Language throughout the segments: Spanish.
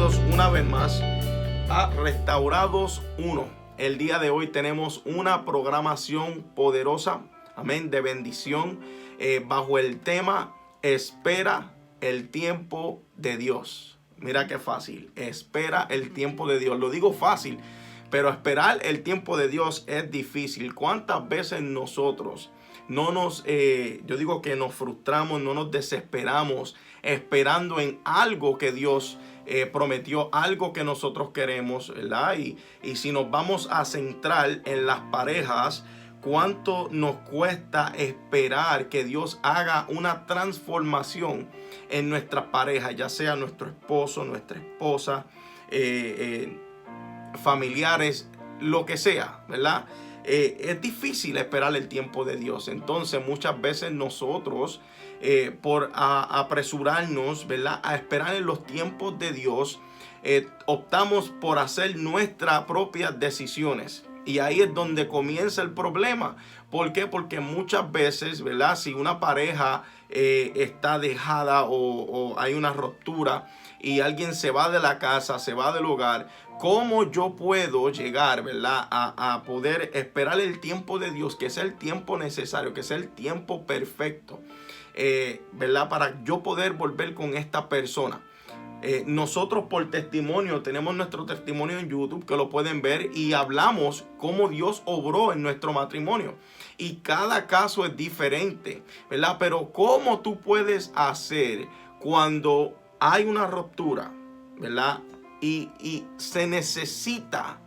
bienvenidos una vez más a Restaurados 1. El día de hoy tenemos una programación poderosa, amén, de bendición, bajo el tema Espera el tiempo de Dios. Mira qué fácil, espera el tiempo de Dios. Lo digo fácil, pero esperar el tiempo de Dios es difícil. ¿Cuántas veces nosotros yo digo que nos frustramos, no nos desesperamos esperando en algo que Dios prometió, algo que nosotros queremos, ¿verdad? Y si nos vamos a centrar en las parejas, ¿cuánto nos cuesta esperar que Dios haga una transformación en nuestras parejas, ya sea nuestro esposo, nuestra esposa, familiares, lo que sea, ¿verdad? Es difícil esperar el tiempo de Dios. Entonces muchas veces nosotros por apresurarnos, ¿verdad?, a esperar en los tiempos de Dios, optamos por hacer nuestras propias decisiones. Y ahí es donde comienza el problema. ¿Por qué? Porque muchas veces, ¿verdad?, si una pareja está dejada o hay una ruptura y alguien se va de la casa, se va del hogar, ¿cómo yo puedo llegar, ¿verdad?, a poder esperar el tiempo de Dios, que sea el tiempo necesario, que sea el tiempo perfecto, ¿verdad?, para yo poder volver con esta persona? Nosotros por testimonio, tenemos nuestro testimonio en YouTube que lo pueden ver y hablamos cómo Dios obró en nuestro matrimonio. Y cada caso es diferente, ¿verdad? Pero ¿cómo tú puedes hacer cuando hay una ruptura, ¿verdad? Y se necesita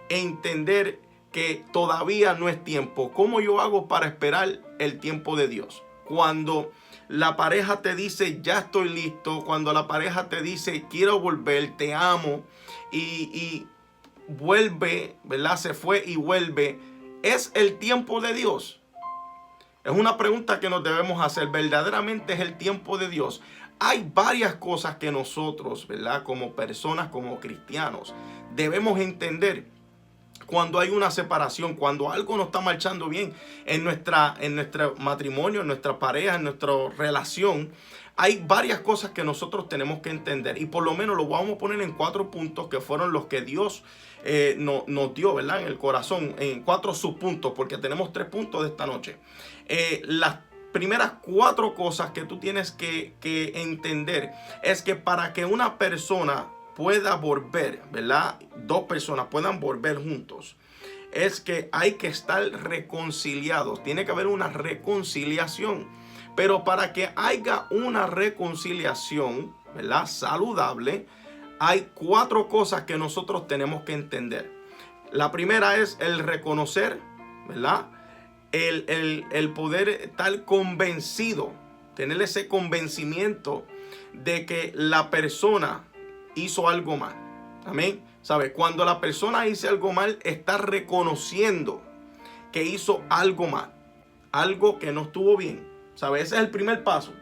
entender que todavía no es tiempo. ¿Cómo yo hago para esperar el tiempo de Dios? Cuando la pareja te dice, ya estoy listo. Cuando la pareja te dice, quiero volver, te amo. Y vuelve, ¿verdad? Se fue y vuelve. ¿Es el tiempo de Dios? Es una pregunta que nos debemos hacer. ¿Verdaderamente es el tiempo de Dios? Hay varias cosas que nosotros, ¿verdad?, como personas, como cristianos, debemos entender cuando hay una separación, cuando algo no está marchando bien en nuestro matrimonio, en nuestra pareja, en nuestra relación. Hay varias cosas que nosotros tenemos que entender y por lo menos lo vamos a poner en 4 puntos que fueron los que Dios nos dio, ¿verdad?, en el corazón, en 4 subpuntos, porque tenemos 3 puntos de esta noche. Las primeras 4 cosas que tú tienes que entender es que para que una persona pueda volver, ¿verdad?, 2 personas puedan volver juntos, es que hay que estar reconciliados. Tiene que haber una reconciliación. Pero para que haya una reconciliación, ¿verdad?, saludable, hay 4 cosas que nosotros tenemos que entender. La primera es el reconocer, ¿verdad?, el poder estar convencido, tener ese convencimiento de que la persona hizo algo mal. Amén. ¿Sabe? Cuando la persona hizo algo mal, está reconociendo que hizo algo mal, algo que no estuvo bien. ¿Sabe? Ese es el primer paso.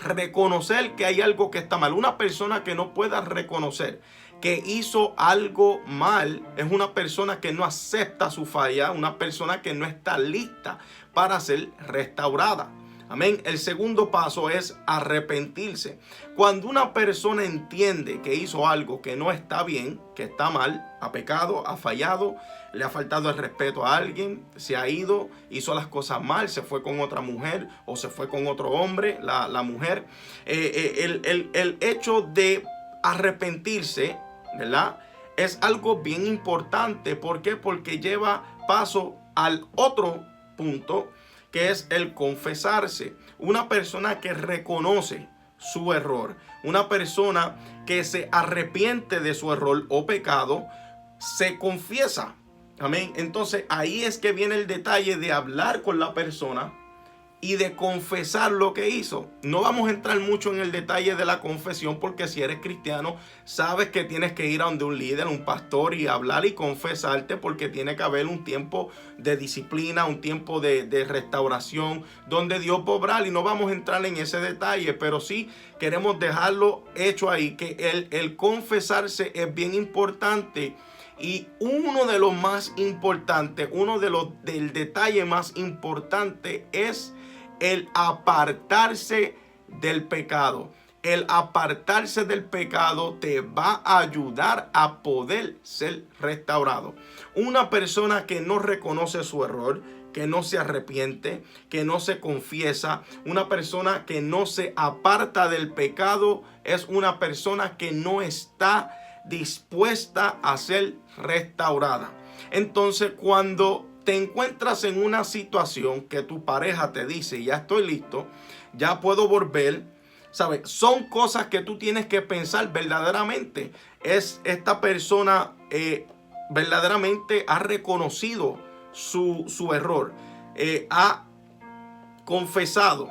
Reconocer que hay algo que está mal. Una persona que no pueda reconocer que hizo algo mal es una persona que no acepta su falla, una persona que no está lista para ser restaurada. Amén. El segundo paso es arrepentirse. Cuando una persona entiende que hizo algo que no está bien, que está mal, ha pecado, ha fallado, le ha faltado el respeto a alguien, se ha ido, hizo las cosas mal, se fue con otra mujer o se fue con otro hombre, la mujer. El hecho de arrepentirse, ¿verdad?, es algo bien importante. ¿Por qué? Porque lleva paso al otro punto, que es el confesarse. Una persona que reconoce su error, una persona que se arrepiente de su error o pecado, se confiesa. Amén. Entonces ahí es que viene el detalle de hablar con la persona y de confesar lo que hizo. No vamos a entrar mucho en el detalle de la confesión, porque si eres cristiano sabes que tienes que ir a donde un líder, un pastor, y hablar y confesarte, porque tiene que haber un tiempo de disciplina, un tiempo de restauración donde Dios va a obrar, y no vamos a entrar en ese detalle, pero sí queremos dejarlo hecho ahí, que el confesarse es bien importante. Y uno de los más importantes, del detalle más importante es el apartarse del pecado. el apartarse del pecado te va a ayudar a poder ser restaurado. Una persona que no reconoce su error, que no se arrepiente, que no se confiesa, una persona que no se aparta del pecado, es una persona que no está dispuesta a ser restaurada. Entonces, cuando te encuentras en una situación que tu pareja te dice, ya estoy listo, ya puedo volver, ¿sabes? Son cosas que tú tienes que pensar verdaderamente. Es esta persona verdaderamente ha reconocido su error, ha confesado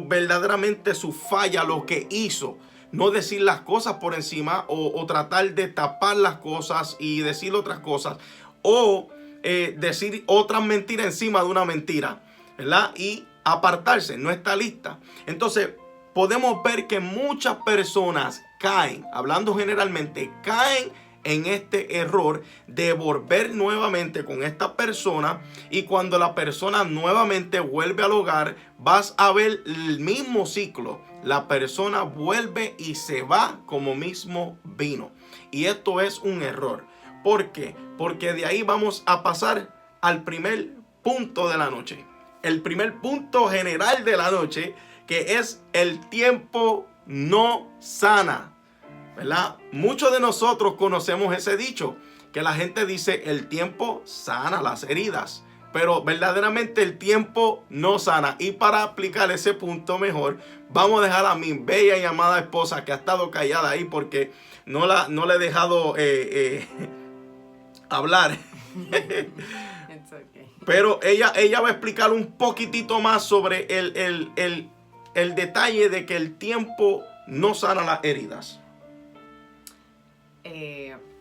verdaderamente su falla, lo que hizo. No decir las cosas por encima o tratar de tapar las cosas y decir otras cosas o decir otras mentiras encima de una mentira, ¿verdad? Y apartarse, no está lista. Entonces podemos ver que muchas personas caen, hablando generalmente, caen en este error de volver nuevamente con esta persona, y cuando la persona nuevamente vuelve al hogar vas a ver el mismo ciclo. La persona vuelve y se va como mismo vino, y esto es un error. ¿Por qué? Porque de ahí vamos a pasar al primer punto de la noche, el primer punto general de la noche, que es el tiempo no sana, ¿verdad? Muchos de nosotros conocemos ese dicho, que la gente dice el tiempo sana las heridas, pero verdaderamente el tiempo no sana. Y para aplicar ese punto mejor, vamos a dejar a mi bella y amada esposa, que ha estado callada ahí porque no le he dejado hablar. Okay. Pero ella va a explicar un poquitito más sobre el detalle de que el tiempo no sana las heridas.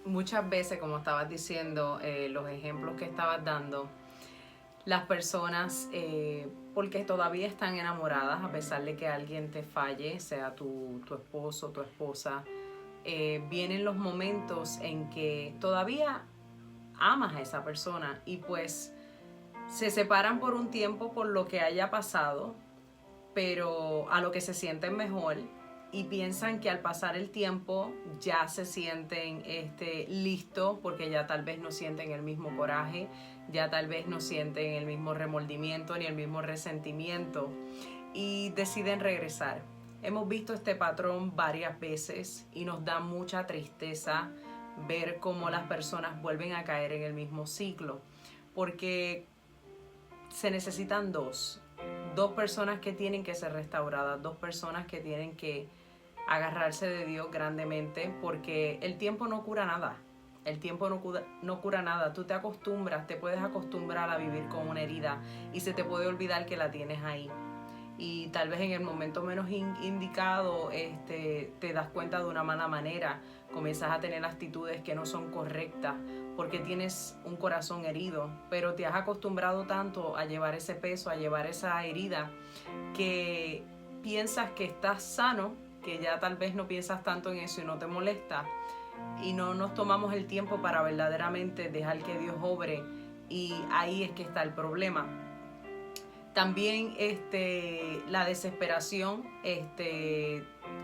Muchas veces, como estabas diciendo, los ejemplos que estabas dando, las personas, porque todavía están enamoradas, a pesar de que alguien te falle, sea tu esposo, tu esposa, vienen los momentos en que todavía amas a esa persona y pues se separan por un tiempo por lo que haya pasado, pero a lo que se sienten mejor. Y piensan que al pasar el tiempo ya se sienten listos, porque ya tal vez no sienten el mismo coraje, ya tal vez no sienten el mismo remordimiento ni el mismo resentimiento, y deciden regresar. Hemos visto este patrón varias veces y nos da mucha tristeza ver cómo las personas vuelven a caer en el mismo ciclo, porque se necesitan dos personas que tienen que ser restauradas, dos personas que tienen que agarrarse de Dios grandemente, porque el tiempo no cura nada. El tiempo no cura nada. Tú te puedes acostumbrar a vivir con una herida y se te puede olvidar que la tienes ahí. Y tal vez en el momento menos indicado te das cuenta de una mala manera, comienzas a tener actitudes que no son correctas porque tienes un corazón herido, pero te has acostumbrado tanto a llevar ese peso, a llevar esa herida, que piensas que estás sano, que ya tal vez no piensas tanto en eso y no te molesta, y no nos tomamos el tiempo para verdaderamente dejar que Dios obre, y ahí es que está el problema. También la desesperación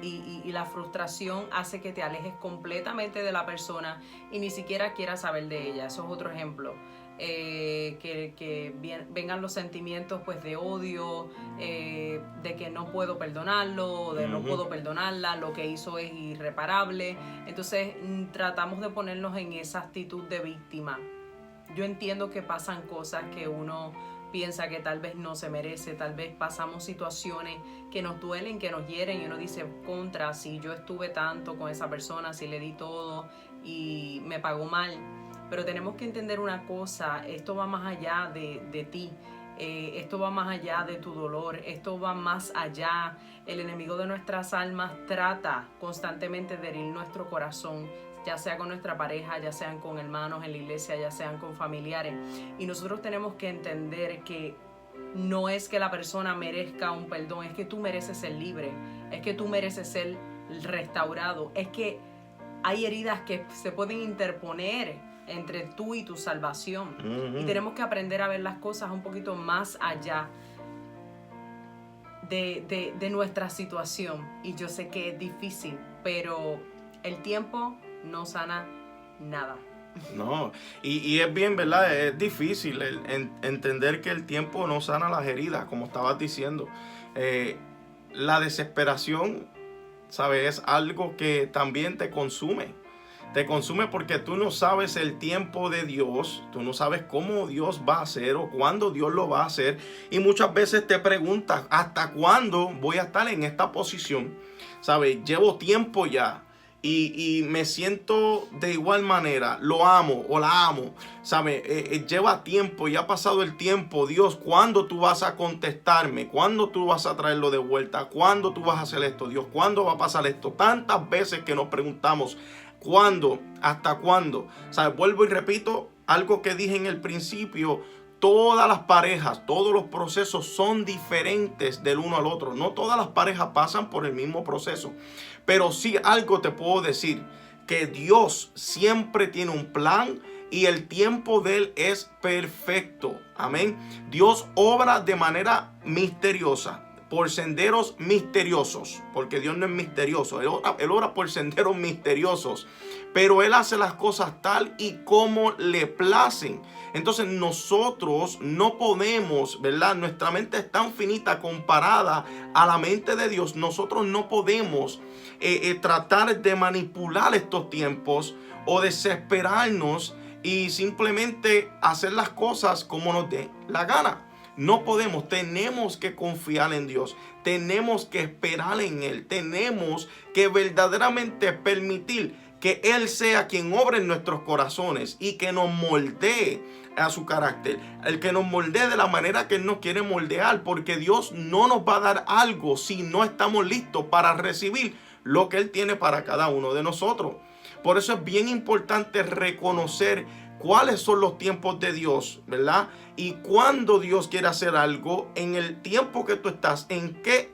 y la frustración hace que te alejes completamente de la persona y ni siquiera quieras saber de ella. Eso es otro ejemplo. Que vengan los sentimientos pues de odio, de que no puedo perdonarlo, de no puedo perdonarla, lo que hizo es irreparable. Entonces tratamos de ponernos en esa actitud de víctima. Yo entiendo que pasan cosas que uno piensa que tal vez no se merece, tal vez pasamos situaciones que nos duelen, que nos hieren, y uno dice, contra, si yo estuve tanto con esa persona, si le di todo y me pagó mal. Pero tenemos que entender una cosa, esto va más allá de ti, esto va más allá de tu dolor, esto va más allá. El enemigo de nuestras almas trata constantemente de herir nuestro corazón, ya sea con nuestra pareja, ya sean con hermanos en la iglesia, ya sean con familiares. Y nosotros tenemos que entender que no es que la persona merezca un perdón, es que tú mereces ser libre, es que tú mereces ser restaurado, es que hay heridas que se pueden interponer entre tú y tu salvación. Y tenemos que aprender a ver las cosas un poquito más allá. de nuestra situación. Y yo sé que es difícil, pero el tiempo no sana nada. No, y es bien, ¿verdad? Es difícil entender que el tiempo no sana las heridas, como estabas diciendo. La desesperación, ¿sabes? Es algo que también te consume. Te consume porque tú no sabes el tiempo de Dios, tú no sabes cómo Dios va a hacer o cuándo Dios lo va a hacer. Y muchas veces te preguntas, ¿hasta cuándo voy a estar en esta posición? ¿Sabes? Llevo tiempo ya. Y me siento de igual manera, lo amo o la amo, ¿sabe? Lleva tiempo, ya ha pasado el tiempo. Dios, ¿cuándo tú vas a contestarme? ¿Cuándo tú vas a traerlo de vuelta? ¿Cuándo tú vas a hacer esto? Dios, ¿cuándo va a pasar esto? Tantas veces que nos preguntamos, ¿cuándo? ¿Hasta cuándo? ¿Sabe? Vuelvo y repito algo que dije en el principio. Todas las parejas, todos los procesos son diferentes del uno al otro. No todas las parejas pasan por el mismo proceso. Pero sí algo te puedo decir, que Dios siempre tiene un plan y el tiempo de Él es perfecto. Amén. Dios obra de manera misteriosa, por senderos misteriosos, porque Dios no es misterioso. Él obra por senderos misteriosos, pero Él hace las cosas tal y como le placen. Entonces nosotros no podemos, ¿verdad? Nuestra mente es tan finita comparada a la mente de Dios. Nosotros no podemos tratar de manipular estos tiempos o desesperarnos y simplemente hacer las cosas como nos dé la gana. No podemos, tenemos que confiar en Dios, tenemos que esperar en Él, tenemos que verdaderamente permitir que Él sea quien obre en nuestros corazones y que nos moldee a su carácter, el que nos moldee de la manera que Él nos quiere moldear, porque Dios no nos va a dar algo si no estamos listos para recibir lo que Él tiene para cada uno de nosotros. Por eso es bien importante reconocer cuáles son los tiempos de Dios, ¿verdad? Y cuando Dios quiere hacer algo, en el tiempo que tú estás, en qué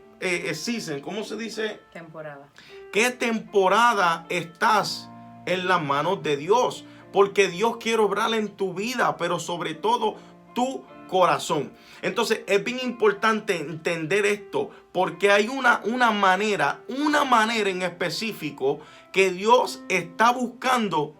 season, ¿cómo se dice? Temporada. ¿Qué temporada estás en las manos de Dios? Porque Dios quiere obrar en tu vida, pero sobre todo tu corazón. Entonces es bien importante entender esto, porque hay una manera en específico que Dios está buscando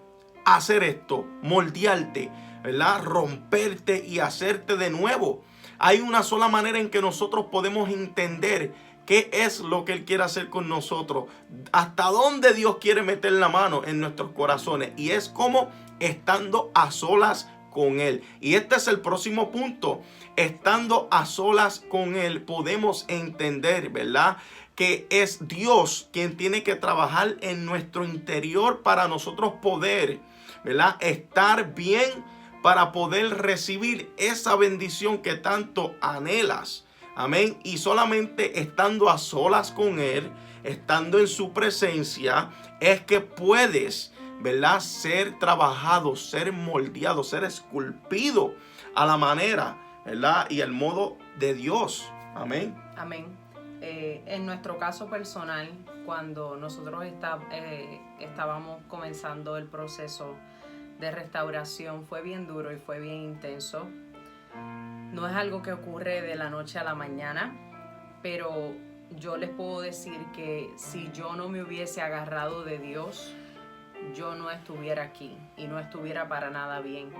hacer esto, moldearte, ¿verdad? Romperte y hacerte de nuevo. Hay una sola manera en que nosotros podemos entender qué es lo que Él quiere hacer con nosotros, hasta dónde Dios quiere meter la mano en nuestros corazones, y es como estando a solas con Él. Y este es el próximo punto. Estando a solas con Él podemos entender, ¿verdad?, que es Dios quien tiene que trabajar en nuestro interior para nosotros poder, ¿verdad?, estar bien, para poder recibir esa bendición que tanto anhelas. Amén. Y solamente estando a solas con Él, estando en su presencia, es que puedes, ¿verdad?, ser trabajado, ser moldeado, ser esculpido a la manera, ¿verdad?, y el modo de Dios. Amén. Amén. En nuestro caso personal, cuando nosotros estábamos comenzando el proceso de restauración, fue bien duro y fue bien intenso. No es algo que ocurre de la noche a la mañana, pero yo les puedo decir que si yo no me hubiese agarrado de Dios, yo no estuviera aquí y no estuviera para nada bien,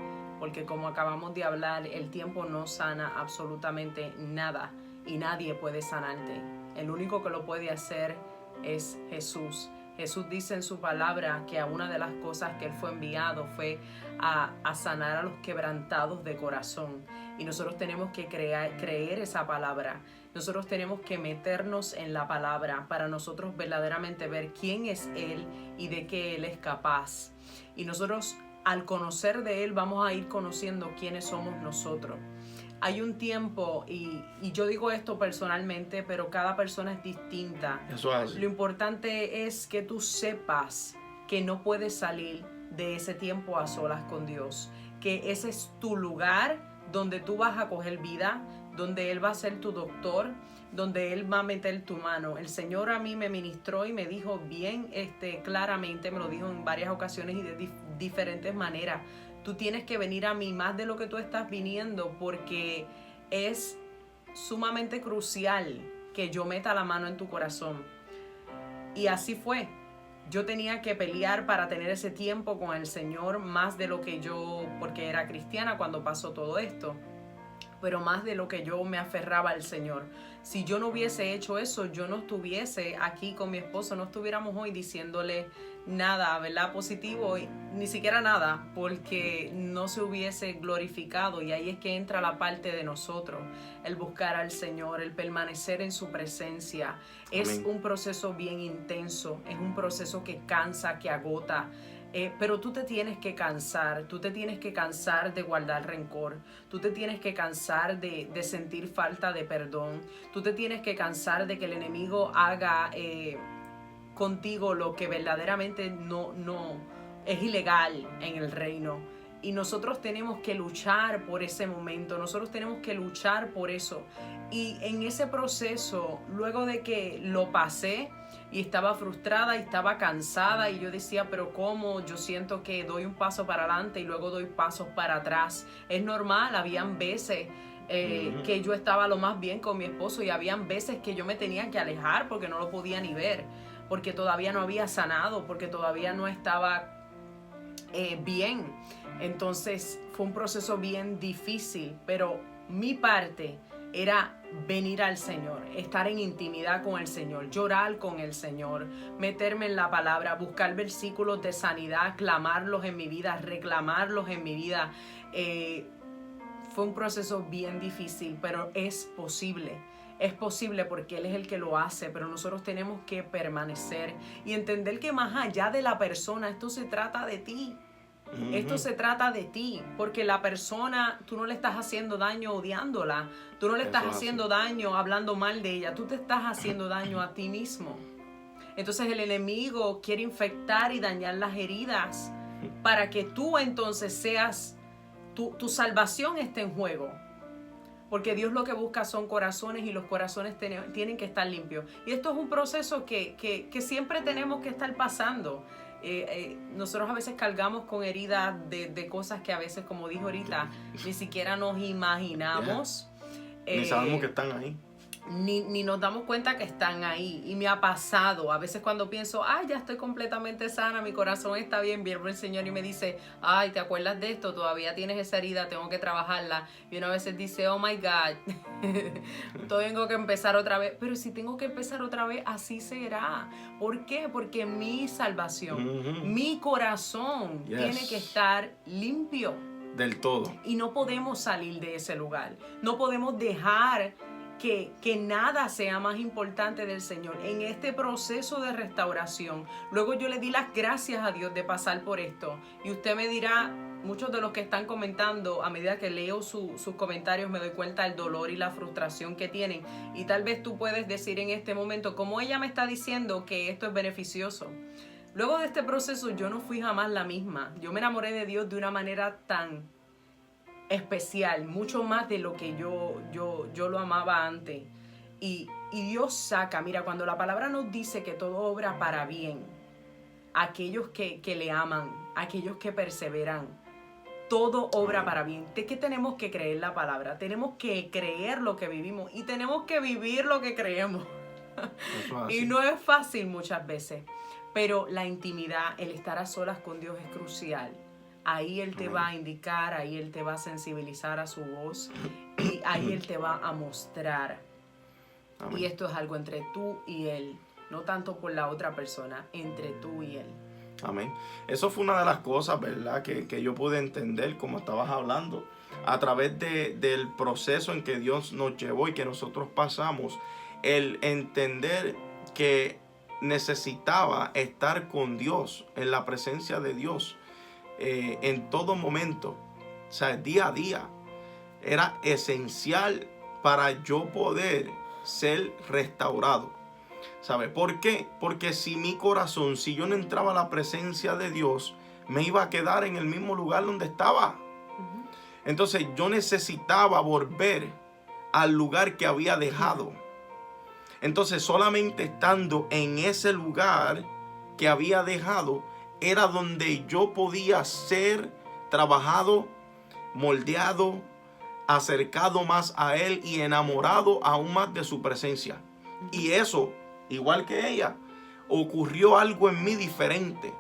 porque como acabamos de hablar, el tiempo no sana absolutamente nada y nadie puede sanarte. El único que lo puede hacer es Jesús. Jesús dice en su palabra que una de las cosas que Él fue enviado fue a sanar a los quebrantados de corazón. Y nosotros tenemos que creer esa palabra. Nosotros tenemos que meternos en la palabra para nosotros verdaderamente ver quién es Él y de qué Él es capaz. Y nosotros, al conocer de Él, vamos a ir conociendo quiénes somos nosotros. Hay un tiempo, y yo digo esto personalmente, pero cada persona es distinta. Eso es así. Lo importante es que tú sepas que no puedes salir de ese tiempo a solas con Dios. Que ese es tu lugar donde tú vas a coger vida, donde Él va a ser tu doctor, donde Él va a meter tu mano. El Señor a mí me ministró y me dijo bien claramente, me lo dijo en varias ocasiones y de diferentes maneras. Tú tienes que venir a mí más de lo que tú estás viniendo, porque es sumamente crucial que yo meta la mano en tu corazón. Y así fue. Yo tenía que pelear para tener ese tiempo con el Señor, más de lo que yo, porque era cristiana cuando pasó todo esto, pero más de lo que yo me aferraba al Señor. Si yo no hubiese hecho eso, yo no estuviese aquí con mi esposo, no estuviéramos hoy diciéndole nada, ¿verdad? Positivo, ni siquiera nada, porque no se hubiese glorificado. Y ahí es que entra la parte de nosotros, el buscar al Señor, el permanecer en su presencia. Es un proceso bien intenso, es un proceso que cansa, que agota. Pero tú te tienes que cansar de guardar rencor, tú te tienes que cansar de sentir falta de perdón, tú te tienes que cansar de que el enemigo haga contigo lo que verdaderamente no es ilegal en el reino. Y nosotros tenemos que luchar por ese momento, nosotros tenemos que luchar por eso. Y en ese proceso, luego de que lo pasé, y estaba frustrada y estaba cansada y yo decía, pero ¿cómo? Yo siento que doy un paso para adelante y luego doy pasos para atrás. Es normal, habían veces que yo estaba lo más bien con mi esposo y habían veces que yo me tenía que alejar porque no lo podía ni ver, porque todavía no había sanado, porque todavía no estaba bien. Entonces fue un proceso bien difícil, pero mi parte era venir al Señor, estar en intimidad con el Señor, llorar con el Señor, meterme en la palabra, buscar versículos de sanidad, clamarlos en mi vida, reclamarlos en mi vida. Fue un proceso bien difícil, pero es posible. Es posible porque Él es el que lo hace, pero nosotros tenemos que permanecer y entender que más allá de la persona, esto se trata de ti. Esto se trata de ti, porque la persona, tú no le estás haciendo daño odiándola, tú no le estás haciendo daño hablando mal de ella, tú te estás haciendo daño a ti mismo. Entonces el enemigo quiere infectar y dañar las heridas para que tú entonces seas, tu salvación esté en juego. Porque Dios lo que busca son corazones y los corazones tienen que estar limpios. Y esto es un proceso que siempre tenemos que estar pasando. Nosotros a veces cargamos con heridas de cosas que a veces, como dijo ahorita, ni siquiera nos imaginamos. Ni sabemos que están ahí. Ni nos damos cuenta que están ahí. Y me ha pasado, a veces cuando pienso, ya estoy completamente sana, mi corazón está bien, viene el Señor y me dice, ¿te acuerdas de esto? Todavía tienes esa herida, tengo que trabajarla. Y una vez dice, oh my God, tengo que empezar otra vez. Pero si tengo que empezar otra vez, así será. ¿Por qué? Porque mi salvación, mi corazón tiene que estar limpio. Del todo. Y no podemos salir de ese lugar. No podemos dejar que nada sea más importante del Señor en este proceso de restauración. Luego yo le di las gracias a Dios de pasar por esto. Y usted me dirá, muchos de los que están comentando, a medida que leo sus comentarios me doy cuenta del dolor y la frustración que tienen. Y tal vez tú puedes decir en este momento, como ella me está diciendo que esto es beneficioso. Luego de este proceso yo no fui jamás la misma. Yo me enamoré de Dios de una manera tan especial, mucho más de lo que yo lo amaba antes. Y Dios saca, mira, cuando la palabra nos dice que todo obra para bien, aquellos que le aman, aquellos que perseveran, todo obra para bien. ¿De qué tenemos que creer la palabra? Tenemos que creer lo que vivimos y tenemos que vivir lo que creemos. Y no es fácil muchas veces, pero la intimidad, el estar a solas con Dios es crucial. Ahí Él te va a indicar, ahí Él te va a sensibilizar a su voz y ahí Él te va a mostrar. Amén. Y esto es algo entre tú y Él, no tanto por la otra persona, entre tú y Él. Amén. Eso fue una de las cosas, ¿verdad? Que yo pude entender, como estabas hablando, a través del proceso en que Dios nos llevó y que nosotros pasamos, el entender que necesitaba estar con Dios, en la presencia de Dios. En todo momento, o sea, día a día, era esencial para yo poder ser restaurado. ¿Sabe por qué? Porque si mi corazón, si yo no entraba a la presencia de Dios, me iba a quedar en el mismo lugar donde estaba. Entonces yo necesitaba volver al lugar que había dejado. Entonces solamente estando en ese lugar que había dejado, era donde yo podía ser trabajado, moldeado, acercado más a Él y enamorado aún más de su presencia. Y eso, igual que ella, ocurrió algo en mí diferente.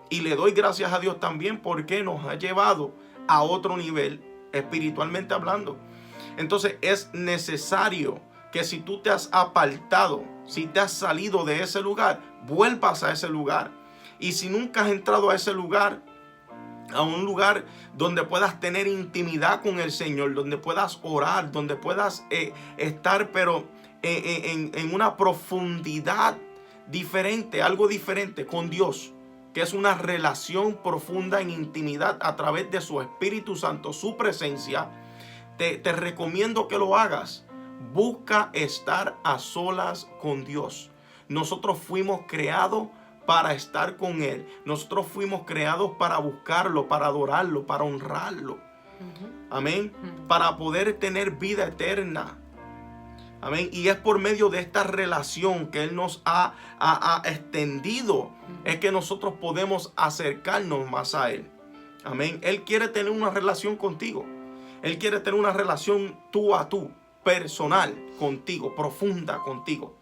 Y le doy gracias a Dios también porque nos ha llevado a otro nivel, espiritualmente hablando. Entonces es necesario que si tú te has apartado, si te has salido de ese lugar, vuelvas a ese lugar. Y si nunca has entrado a ese lugar, a un lugar donde puedas tener intimidad con el Señor, donde puedas orar, donde puedas estar, pero en una profundidad diferente, algo diferente con Dios, que es una relación profunda en intimidad a través de su Espíritu Santo, su presencia. Te recomiendo que lo hagas. Busca estar a solas con Dios. Nosotros fuimos creados para estar con Él. Nosotros fuimos creados para buscarlo, para adorarlo, para honrarlo. Amén. Para poder tener vida eterna. Amén. Y es por medio de esta relación que Él nos ha extendido, es que nosotros podemos acercarnos más a Él. Amén. Él quiere tener una relación contigo. Él quiere tener una relación tú a tú, personal contigo, profunda contigo.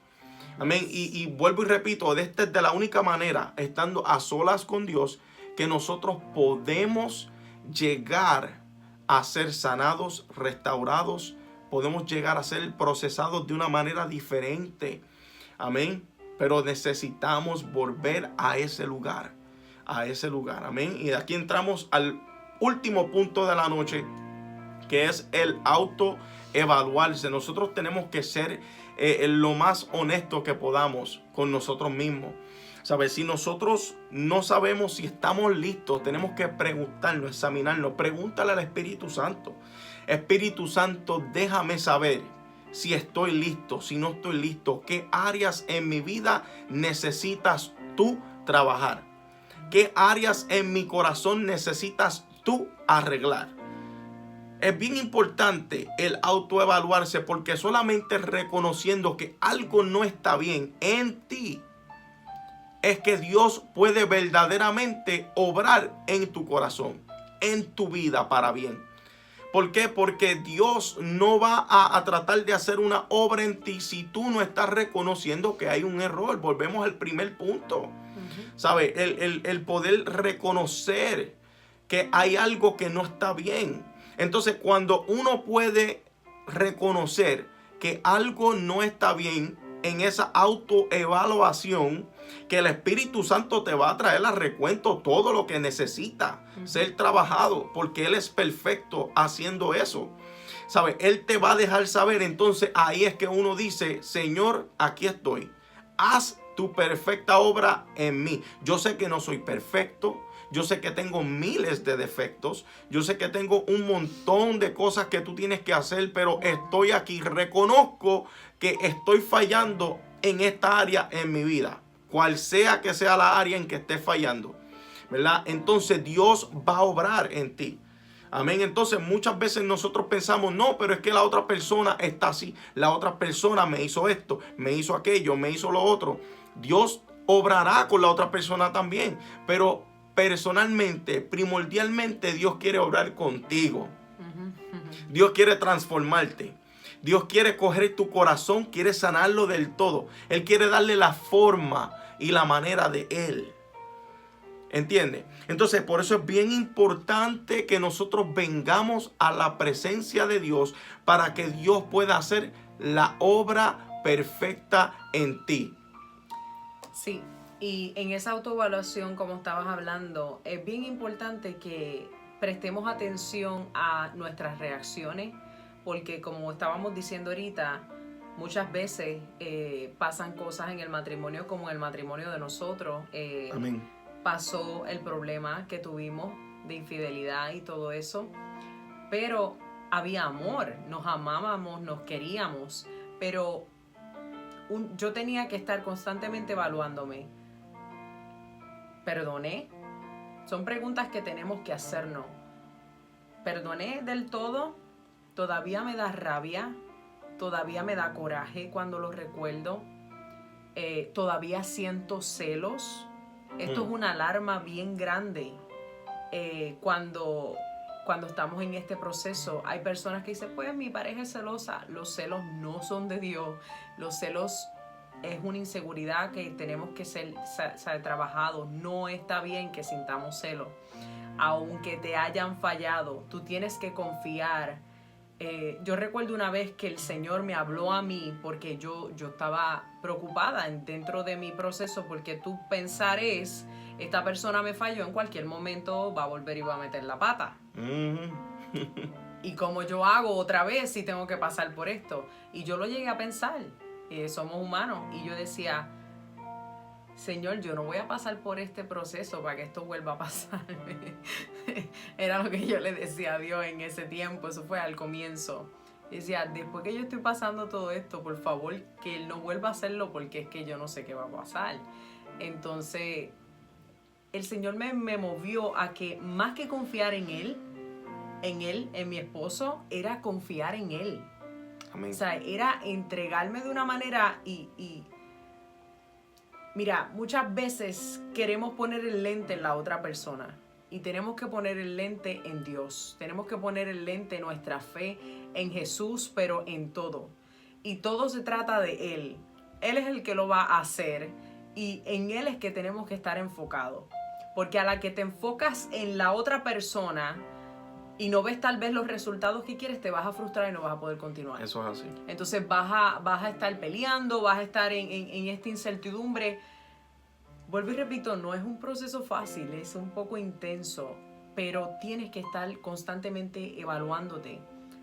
Amén. Y vuelvo y repito, esta es de la única manera, estando a solas con Dios, que nosotros podemos llegar a ser sanados, restaurados, podemos llegar a ser procesados de una manera diferente. Amén. Pero necesitamos volver a ese lugar. A ese lugar. Amén. Y de aquí entramos al último punto de la noche, que es el autoevaluarse. Nosotros tenemos que ser lo más honesto que podamos con nosotros mismos. ¿Sabes? Si nosotros no sabemos si estamos listos, tenemos que preguntarnos, examinarnos. Pregúntale al Espíritu Santo. Espíritu Santo, déjame saber si estoy listo, si no estoy listo. ¿Qué áreas en mi vida necesitas tú trabajar? ¿Qué áreas en mi corazón necesitas tú arreglar? Es bien importante el autoevaluarse, porque solamente reconociendo que algo no está bien en ti es que Dios puede verdaderamente obrar en tu corazón, en tu vida para bien. ¿Por qué? Porque Dios no va a tratar de hacer una obra en ti si tú no estás reconociendo que hay un error. Volvemos al primer punto. ¿Sabe? El poder reconocer que hay algo que no está bien. Entonces, cuando uno puede reconocer que algo no está bien en esa autoevaluación, que el Espíritu Santo te va a traer a recuento todo lo que necesita ser trabajado, porque Él es perfecto haciendo eso. ¿Sabe? Él te va a dejar saber. Entonces ahí es que uno dice: Señor, aquí estoy. Haz tu perfecta obra en mí. Yo sé que no soy perfecto. Yo sé que tengo miles de defectos. Yo sé que tengo un montón de cosas que tú tienes que hacer, pero estoy aquí. Reconozco que estoy fallando en esta área en mi vida, cual sea que sea la área en que esté fallando, ¿verdad? Entonces Dios va a obrar en ti. Amén. Entonces muchas veces nosotros pensamos: no, pero es que la otra persona está así. La otra persona me hizo esto, me hizo aquello, me hizo lo otro. Dios obrará con la otra persona también, pero personalmente, primordialmente, Dios quiere obrar contigo. Dios quiere transformarte. Dios quiere coger tu corazón, quiere sanarlo del todo. Él quiere darle la forma y la manera de Él. ¿Entiende? Entonces, por eso es bien importante que nosotros vengamos a la presencia de Dios, para que Dios pueda hacer la obra perfecta en ti. Sí, y en esa autoevaluación, como estabas hablando, es bien importante que prestemos atención a nuestras reacciones, porque como estábamos diciendo ahorita, muchas veces pasan cosas en el matrimonio, como en el matrimonio de nosotros. Amén. Pasó el problema que tuvimos de infidelidad y todo eso, pero había amor, nos amábamos, nos queríamos, pero yo tenía que estar constantemente evaluándome. ¿Perdoné? Son preguntas que tenemos que hacernos. ¿Perdoné del todo? ¿Todavía me da rabia? ¿Todavía me da coraje cuando lo recuerdo? ¿Todavía siento celos? Esto es una alarma bien grande. Cuando estamos en este proceso, hay personas que dicen: pues mi pareja es celosa. Los celos no son de Dios. Los celos es una inseguridad que tenemos que ser trabajados. No está bien que sintamos celo. Aunque te hayan fallado, tú tienes que confiar. Yo recuerdo una vez que el Señor me habló a mí porque yo estaba preocupada dentro de mi proceso, porque tú pensar es, esta persona me falló, en cualquier momento va a volver y va a meter la pata. ¿Y cómo yo hago otra vez si tengo que pasar por esto? Y yo lo llegué a pensar, somos humanos, y yo decía, Señor, yo no voy a pasar por este proceso para que esto vuelva a pasarme. Era lo que yo le decía a Dios en ese tiempo, eso fue al comienzo. Decía, después que yo estoy pasando todo esto, por favor, que Él no vuelva a hacerlo, porque es que yo no sé qué va a pasar. Entonces, el Señor me movió a que más que confiar en Él, en mi esposo, era confiar en Él. Amén. O sea, era entregarme de una manera y mira, muchas veces queremos poner el lente en la otra persona y tenemos que poner el lente en Dios. Tenemos que poner el lente en nuestra fe en Jesús, pero en todo. Y todo se trata de Él. Él es el que lo va a hacer y en Él es que tenemos que estar enfocados. Porque a la que te enfocas en la otra persona y no ves tal vez los resultados que quieres, te vas a frustrar y no vas a poder continuar. Eso es así. Entonces vas a estar peleando, vas a estar en esta incertidumbre. Vuelvo y repito, no es un proceso fácil, es un poco intenso, pero tienes que estar constantemente evaluándote.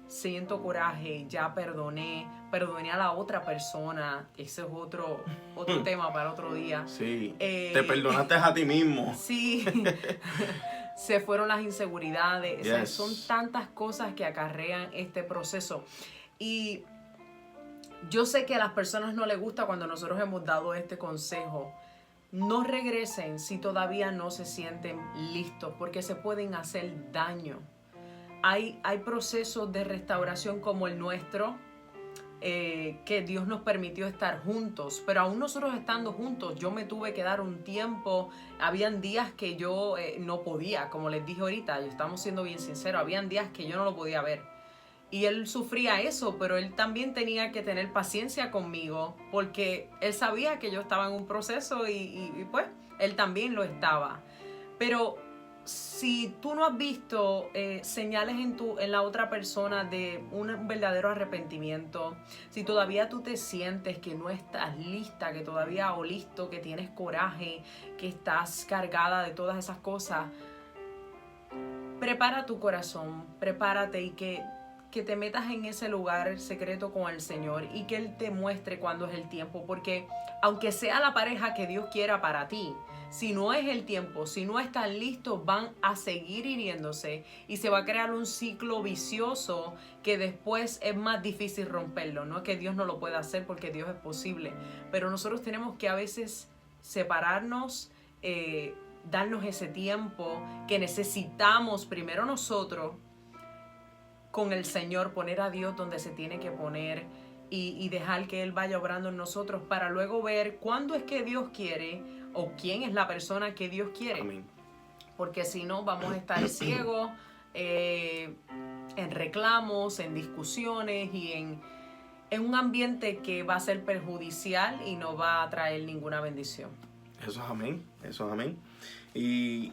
Siento coraje, ya perdoné a la otra persona. Ese es otro tema para otro día. Sí, te perdonaste a ti mismo. Sí. Se fueron las inseguridades. Yes. O sea, son tantas cosas que acarrean este proceso. Y yo sé que a las personas no les gusta cuando nosotros hemos dado este consejo. No regresen si todavía no se sienten listos, porque se pueden hacer daño. Hay procesos de restauración como el nuestro, que Dios nos permitió estar juntos, pero aún nosotros estando juntos, yo me tuve que dar un tiempo. Habían días que yo no podía, como les dije ahorita, estamos siendo bien sinceros, habían días que yo no lo podía ver. Y él sufría eso, pero él también tenía que tener paciencia conmigo, porque él sabía que yo estaba en un proceso y pues él también lo estaba. Pero si tú no has visto señales en la otra persona de un verdadero arrepentimiento, si todavía tú te sientes que no estás lista, que todavía o listo, que tienes coraje, que estás cargada de todas esas cosas, prepara tu corazón, prepárate y que te metas en ese lugar secreto con el Señor y que Él te muestre cuándo es el tiempo, porque aunque sea la pareja que Dios quiera para ti, si no es el tiempo, si no están listos, van a seguir hiriéndose y se va a crear un ciclo vicioso que después es más difícil romperlo. No es que Dios no lo pueda hacer, porque Dios es posible, pero nosotros tenemos que a veces separarnos, darnos ese tiempo que necesitamos primero nosotros con el Señor, poner a Dios donde se tiene que poner y dejar que Él vaya obrando en nosotros para luego ver cuándo es que Dios quiere o quién es la persona que Dios quiere. Amén. Porque si no, vamos a estar ciegos en reclamos, en discusiones y en un ambiente que va a ser perjudicial y no va a traer ninguna bendición. Eso es amén, eso es amén. ¿Y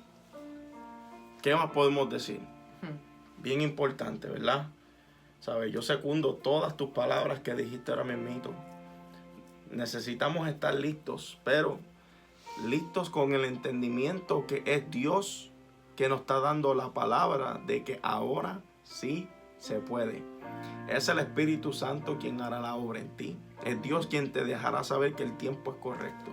qué más podemos decir? Bien importante, ¿verdad? ¿Sabes? Yo secundo todas tus palabras que dijiste ahora mismito. Necesitamos estar listos, pero listos con el entendimiento que es Dios que nos está dando la palabra de que ahora sí se puede. Es el Espíritu Santo quien hará la obra en ti. Es Dios quien te dejará saber que el tiempo es correcto.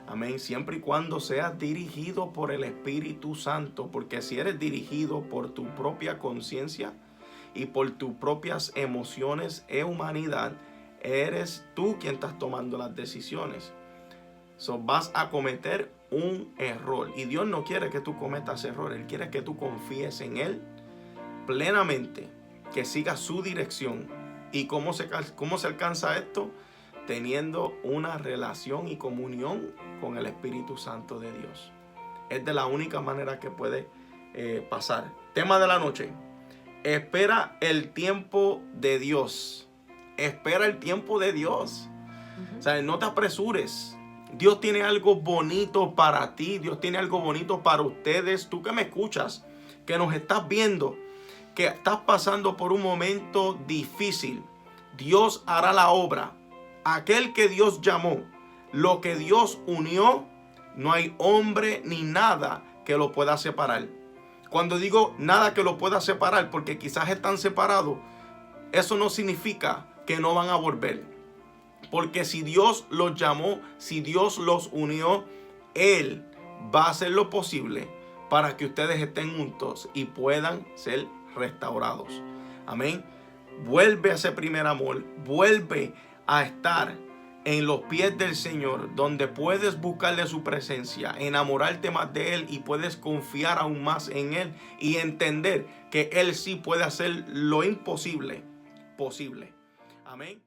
Amén. Siempre y cuando seas dirigido por el Espíritu Santo, porque si eres dirigido por tu propia conciencia y por tus propias emociones e humanidad, eres tú quien estás tomando las decisiones. Vas a cometer un error y Dios no quiere que tú cometas error. Él quiere que tú confíes en Él plenamente, que sigas su dirección. ¿Y cómo se alcanza esto? Teniendo una relación y comunión con el Espíritu Santo de Dios. Es de la única manera que puede pasar. Tema de la noche: espera el tiempo de Dios. Espera el tiempo de Dios. O sea, no te apresures. Dios tiene algo bonito para ti. Dios tiene algo bonito para ustedes. Tú que me escuchas, que nos estás viendo, que estás pasando por un momento difícil. Dios hará la obra. Aquel que Dios llamó, lo que Dios unió, no hay hombre ni nada que lo pueda separar. Cuando digo nada que lo pueda separar, porque quizás están separados, eso no significa que no van a volver. Porque si Dios los llamó, si Dios los unió, Él va a hacer lo posible para que ustedes estén juntos y puedan ser restaurados. Amén. Vuelve a ese primer amor. Vuelve a estar en los pies del Señor, donde puedes buscarle su presencia, enamorarte más de Él y puedes confiar aún más en Él y entender que Él sí puede hacer lo imposible posible. Amén.